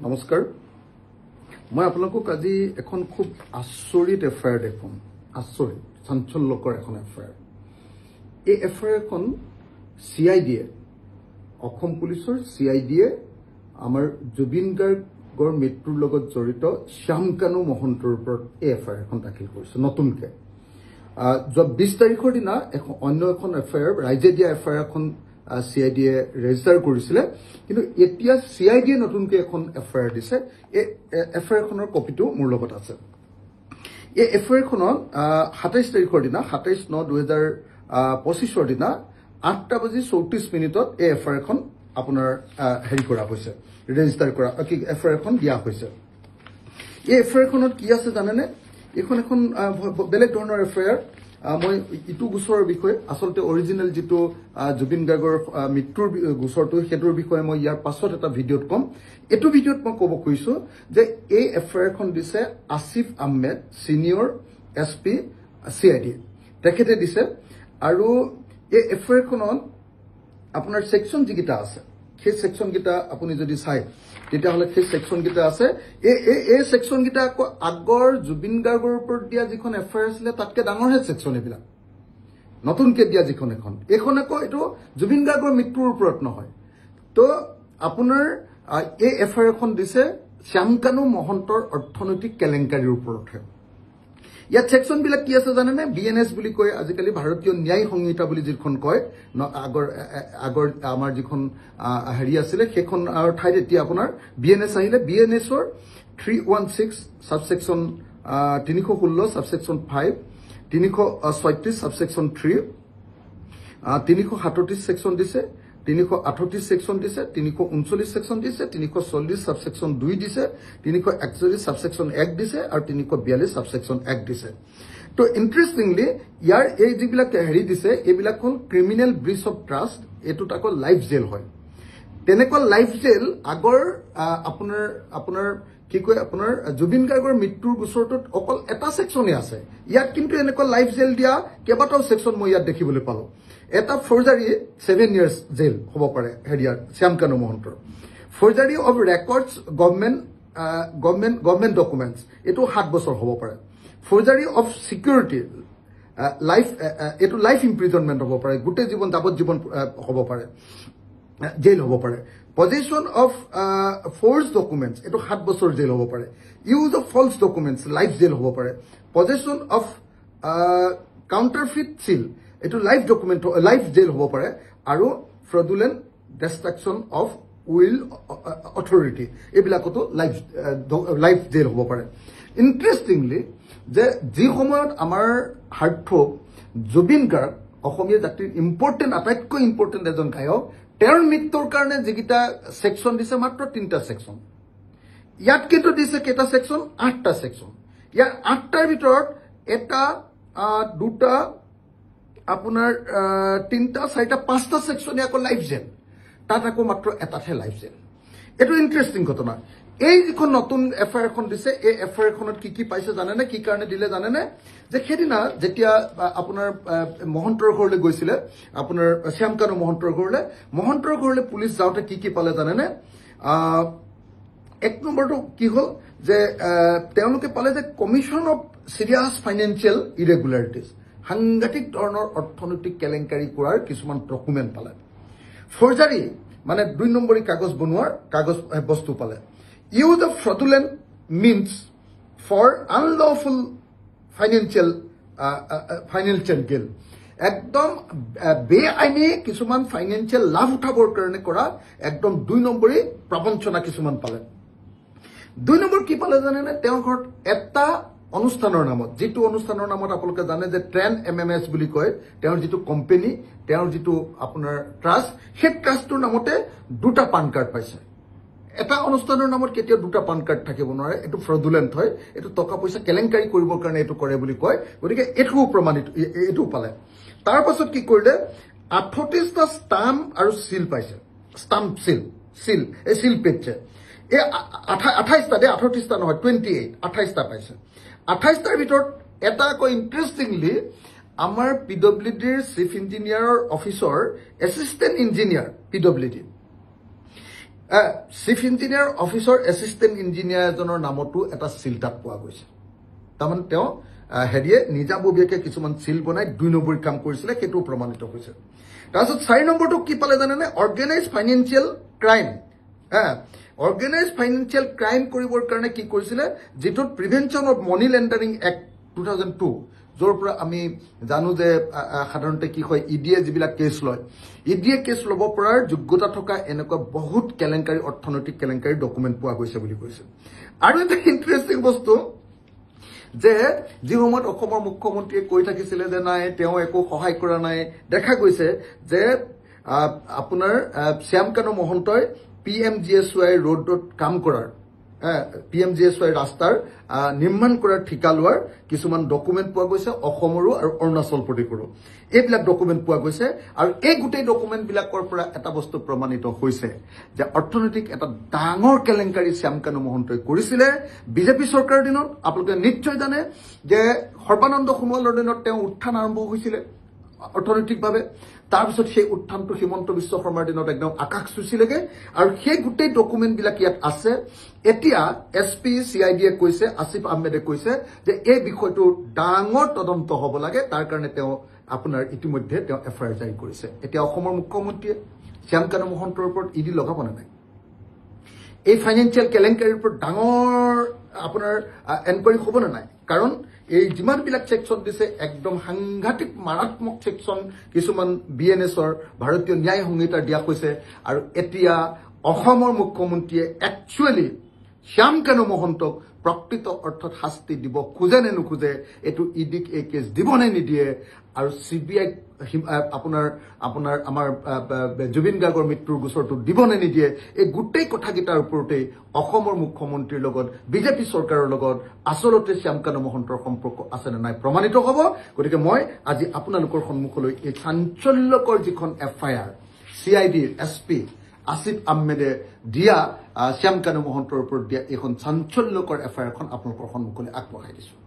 নমস্কাৰ মই আপোনালোকক আজি এখন খুব আচৰিত এফআইআৰ দেখুন আচৰিত চাঞ্চল্যকৰ এখন এফআইআৰ এই এফআইআৰখন সিআইডিয়ে অসম পুলিচৰ সিআইডিয়ে আমাৰ জুবিন গাৰ্গৰ মৃত্যুৰ লগত জড়িত শ্যামকানু মহন্তৰ ওপৰত এই এফআইআৰখন দাখিল কৰিছে নতুনকৈ 20 তাৰিখৰ দিনা অন্য এখন এফআইআৰ ৰাইজে দিয়া এফআইআৰখন সিআইডিয়ে ৰেজিষ্টাৰ কৰিছিলে কিন্তু এতিয়া সিআইডিয়ে নতুনকৈ এখন এফআইআৰ দিছে এই এফআইআৰখনৰ কপিটো মোৰ লগত আছে এই এফআইআৰখনত 27 তাৰিখৰ দিনা 27/9/2025 দিনা 8:34 এই এফআইআৰখন আপোনাৰ হেৰি কৰা হৈছে ৰেজিষ্টাৰ কৰা এফআইআৰখন দিয়া হৈছে এই এফআইআৰখনত কি আছে জানেনে এখন বেলেগ ধৰণৰ এফআইআৰ মই ইটো গোচৰৰ বিষয়ে আসলতে অৰিজিনেল যেটো জুবিন গাৰ্গৰ মৃত্যুৰ গোচৰটো হেতৰ বিষয়ে মই ইয়াৰ পাছত এটা ভিডিঅ'ত কম এটো ভিডিঅ'ত মই ক'ব কৈছো যে এই এফআইআৰখন দিছে Asif Ahmed senior SP CID তেখেতে দিছে আৰু এই এফআইআৰখনত আপোনাৰ সেকশন যিকিটা আছে সেই সেকশন কিটা আপুনি যদি চাই তেতিয়াহলে সেই সেকশন কিটা আছে এই সেকশন কিটা আগৰ জুবিন গাৰ্গৰ ওপৰত দিয়া যিখন এফআইআৰ আছিল তাতকে ডাঙৰ হে সেকশন এবিলা নতুনকে দিয়া যিখন এখন আকৌ এটো জুবিন গাৰ্গৰ মৃত্যুৰ ওপৰত নহয় তো আপোনাৰ এই এফআইআৰখন দিছে শ্যামকানু মহন্তৰ অৰ্থনৈতিক কেলেংকাৰীৰ ওপৰতহে ইয়াত সেকশন বিলাক কি আছে জানেনে বিএনএস বুলি কয় আজিকালি ভাৰতীয় ন্যায় সংহিতা বুলি যিখন কয় আগৰ আমাৰ যিখন হেৰি আছিল সেইখন ঠাইত এতিয়া আপোনাৰ বিএনএস আহিলে বিএনএছৰ 316 সাবসেকশন 316 সাবসেকশন 5 336 সাবসেকশন 3 337 সেকশন দিছে 338 সেকশন দিছে 339 সেকশন দিছে 340 সাবসেকশন 2 দিছে 341 সাবসেকশন 1 দিছে আৰু 342 সাবসেকশন 1 দিছে তো ইন্টাৰেস্টিংলি ইয়াৰ এই যিবিলাক হেৰি দিছে এইবিলাক হল ক্ৰিমিনেল ব্ৰিচ অফ ট্ৰাষ্ট এটো তাকো লাইফ জেল হয় তেনেকুৱা লাইফ জেল আগৰ আপোনাৰ কি কয় আপোনাৰ জুবিন গাৰ্গৰ মৃত্যুৰ গোচৰটোত অকল এটা সেকশনে আছে ইয়াত কিন্তু এনেকুৱা লাইফ জেল দিয়া কেইবাটাও সেকশন মই ইয়াত দেখিবলৈ পালো এটা ফৰ্জাৰী 7 ইয়াৰ্স জেল হ'ব পাৰে হেৰিয়াৰ শ্যামকানু মহন্তৰ ফৰ্জাৰী অফ ৰেকৰ্ডছ গভৰ্নমেন্ট ডকুমেন্টছ এটো 7 বছৰ হ'ব পাৰে ফৰ্জাৰী অফ সিকিউৰিটি লাইফ এটো লাইফ ইমপ্ৰিজনমেন্ট হ'ব পাৰে গোটেই জীৱন যাৱজ্জীৱন হ'ব পাৰে জেল হ'ব পাৰে পজিশন অফ ফৰ্জ ডকুমেন্টছ এটো 7 বছৰ জেল হ'ব পাৰে use of false documents life jail হ'ব পাৰে পজিশন অফ কাউন্টাৰফিট সিল এটো লাইফ জেল হ'ব পাৰে আৰু fraudulent destruction of will authority এবিলাকতো লাইফ জেল হ'ব পাৰে ইন্টাৰেষ্টিংলি যে যি সময়ত আমাৰ হাৰ্টথ্ৰব জুবিন গাৰ্গ অসমীয়া জাতিৰ আটাইতকৈ ইম্পৰ্টেন্ট এজন গায়ক তেওঁৰ মৃত্যুৰ কাৰণে যিকিটা সেকশন দিছে মাত্ৰ 3টা সেকশন ইয়াত কিন্তু দিছে কেইটা সেকশন 8টা সেকশন ইয়াৰ 8টাৰ ভিতৰত এটা দুটা আপোনাৰ 3টা 4টা 5টা সেকশন আকৌ লাইফ জেল তাত আকৌ মাত্ৰ এটাহে লাইফ জেল এটো ইন্টাৰেস্টিং ঘটনা এই যিখন নতুন এফআইআৰখন দিছে এই এফআইআৰখনত কি পাইছে জানেনে কি কাৰণে দিলে জানেনে যে সেদিনা যেতিয়া আপোনাৰ মহন্তৰ ঘৰলৈ গৈছিলে আপোনাৰ শ্যামকানু মহন্তৰ ঘৰলৈ পুলিচ যাওঁতে কি পালে জানেনে এক নম্বৰটো কি হল যে তেওঁলোকে পালে যে কমিশন অফ সিৰিয়াছ ফাইনেন্সিয়েল ইৰেগুলাৰিটিজ সাংঘাতিক ধৰণৰ অৰ্থনৈতিক কেলেংকাৰী কৰাৰ কিছুমান ডকুমেন্ট পালে ফৰ্জাৰী মানে 2 নম্বৰী কাগজ বনোৱাৰ কাগজ বস্তু পালে use of fraudulent means for unlawful financial gain একদম বেআইনী কিছুমান ফাইনেন্সিয়েল লাভ উঠাবৰ কাৰণে কৰা একদম 2 নম্বৰী প্ৰবঞ্চনা কিছুমান পালে 2 নম্বৰ কি পালে জানেনে তেওঁৰ ঘৰত এটা অনুষ্ঠানৰ নামত যেটো অনুষ্ঠানৰ নামত আপোনালোকে জানে যে ট্ৰেন এমএমএছ বুলি কয় তেওঁৰ যেটো কোম্পানী তেওঁৰ যেটো আপোনাৰ ট্ৰাষ্ট সেই ট্ৰাষ্টৰ নামতে দুটা পান কাৰ্ড পাইছে এটা অনুষ্ঠানৰ নামত কেতিয়া দুটা পান কাৰ্ড থাকিব নোৱাৰে এটো ফ্ৰডুলেন্ট হয় এটো টকা পইচা কেলেংকাৰী কৰিবৰ কাৰণে এটো কৰে বুলি কয় গতিকে এটো প্ৰমাণিত এটো পালে তাৰ পাছত কি কৰিলে 38টা ষ্টাম্প আৰু সিল পাইছে ষ্টাম্প সিল এই সিল পেজে এই 28টা দে 38টা নহয় 28টা পাইছে 28টাৰ ভিতৰত এটা আকৌ ইন্টাৰেষ্টিংলি আমাৰ পিডব্লিউডিৰ চিফ ইঞ্জিনিয়াৰৰ অফিচৰ assistant engineer PWD chief engineer অফিচৰ এছিষ্টেণ্ট ইঞ্জিনিয়াৰ এজনৰ নামতো এটা চিল তাত পোৱা গৈছে তাৰমানে তেওঁ হেৰিয়ে নিজাববীয়াকৈ কিছুমান চিল বনাই 2 নম্বৰী কাম কৰিছিলে সেইটো প্ৰমাণিত হৈছে তাৰপিছত 4 নম্বৰটো কি পালে জানেনে organise financial crime organise financial crime কৰিবৰ কাৰণে কি কৰিছিলে যিটোত prevention of money laundering act 2002 য'ৰ পৰা আমি জানো যে সাধাৰণতে কি হয় ইডিয়ে যিবিলাক কেছ লয় ইডিয়ে কেছ ল'ব পৰাৰ যোগ্যতা থকা এনেকুৱা বহুত কেলেংকাৰী অৰ্থনৈতিক কেলেংকাৰী ডকুমেণ্ট পোৱা গৈছে বুলি কৈছে আৰু এটা ইণ্টাৰেষ্টিং বস্তু যে যি সময়ত অসমৰ মুখ্যমন্ত্ৰীয়ে কৈ থাকিছিলে যে নাই তেওঁ একো সহায় কৰা নাই দেখা গৈছে যে আপোনাৰ শ্যামকানু মহন্তই PMGSY ৰোডত কাম কৰাৰ PMGSY ৰাস্তাৰ নিৰ্মাণ কৰাৰ ঠিকা লোৱাৰ কিছুমান ডকুমেণ্ট পোৱা গৈছে অসমৰো আৰু অৰুণাচল প্ৰদেশৰো এইবিলাক ডকুমেণ্ট পোৱা গৈছে আৰু এই গোটেই ডকুমেণ্টবিলাকৰ পৰা এটা বস্তু প্ৰমাণিত হৈছে যে অৰ্থনৈতিক এটা ডাঙৰ কেলেংকাৰী শ্যামকানু মহন্তই কৰিছিলে বিজেপি চৰকাৰৰ দিনত আপোনালোকে নিশ্চয় জানে যে সৰ্বানন্দ সোণোৱালৰ দিনত তেওঁ উত্থান আৰম্ভ হৈছিলে অৰ্থনৈতিকভাৱে তাৰপিছত সেই উত্থানটো হিমন্ত বিশ্ব শৰ্মাৰ দিনত একদম আকাশ চুচিলেগে আৰু সেই গোটেই ডকুমেণ্টবিলাক ইয়াত আছে এতিয়া SP CIDয়ে কৈছে আসিফ আহমেদে কৈছে যে এই বিষয়টো ডাঙৰ তদন্ত হ'ব লাগে তাৰ কাৰণে তেওঁ আপোনাৰ ইতিমধ্যে তেওঁ FIR জাৰি কৰিছে এতিয়া অসমৰ মুখ্যমন্ত্ৰীয়ে শ্যামকানু মহন্তৰ ওপৰত ইডি লগাব নাই এই ফাইনেন্সিয়েল কেলেংকাৰীৰ ওপৰত ডাঙৰ আপোনাৰ এনকুৱাৰী হ'ব নাই কাৰণ এই যিমানবিলাক ছেকশ্যন দিছে একদম সাংঘাতিক মাৰাত্মক ছেকশ্যন কিছুমান BNSৰ ভাৰতীয় ন্যায় সংহিতাৰ দিয়া হৈছে আৰু এতিয়া অসমৰ মুখ্যমন্ত্ৰীয়ে একচুৱেলি শ্যামকানু মহন্তক প্ৰকৃত অৰ্থত শাস্তি দিব খোজে নে নোখোজে এইটো ইডিক এই কেছ দিব নে নিদিয়ে আৰু CBI আপোনাৰ আমাৰ জুবিন গাৰ্গৰ মৃত্যুৰ গোচৰটো দিব নে নিদিয়ে এই গোটেই কথাকেইটাৰ ওপৰতেই অসমৰ মুখ্যমন্ত্ৰীৰ লগত বিজেপি চৰকাৰৰ লগত আচলতে শ্যামকানু মহন্তৰ সম্পৰ্ক আছে নে নাই প্ৰমাণিত হ'ব গতিকে মই আজি আপোনালোকৰ সন্মুখলৈ এই চাঞ্চল্যকৰ যিখন FIR CIDৰ SP আসিফ আহমেদে দিয়া শ্যামকানু মহন্তৰ ওপৰত দিয়া এখন চাঞ্চল্যকৰ FIRখন আপোনালোকৰ সন্মুখলৈ আগবঢ়াই দিছো